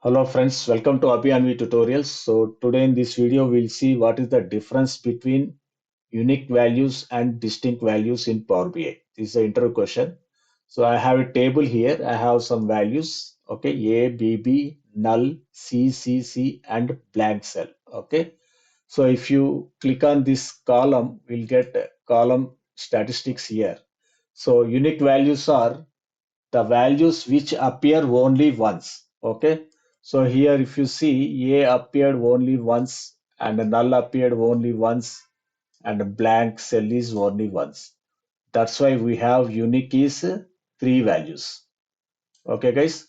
Hello friends, welcome to Abhiyanvi tutorials. So today in this video we'll see what is the difference between unique values and distinct values in Power BI. This is the intro question. So I have a table here. I have some values. Okay, A, B, B, null, C, C, C, and blank cell. Okay. So if you click on this column, we'll get column statistics here. So unique values are the values which appear only once. Okay, so here if you see A appeared only once and null appeared only once and blank cell is only once. That's why we have unique is three values. Okay, guys.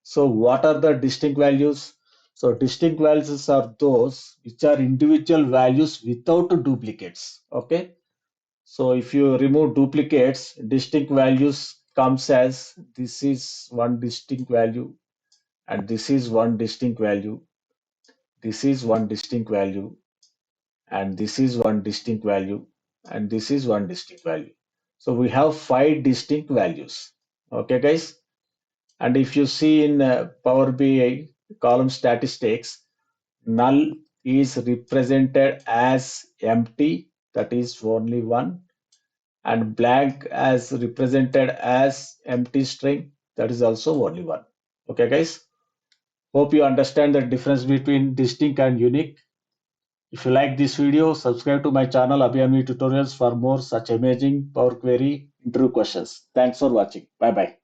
So what are the distinct values? So distinct values are those which are individual values without duplicates. Okay, so if you remove duplicates, distinct values comes as this is one distinct value and this is one distinct value, this is one distinct value and this is one distinct value and this is one distinct value. So we have five distinct values. Okay guys. And if you see in Power BI column statistics, null is represented as empty, that is only one, and blank as represented as empty string, that is also only one. Okay guys, hope you understand the difference between distinct and unique. If you like this video, subscribe to my channel Abhiyanvi tutorials for more such amazing Power Query interview questions. Thanks for watching. Bye bye.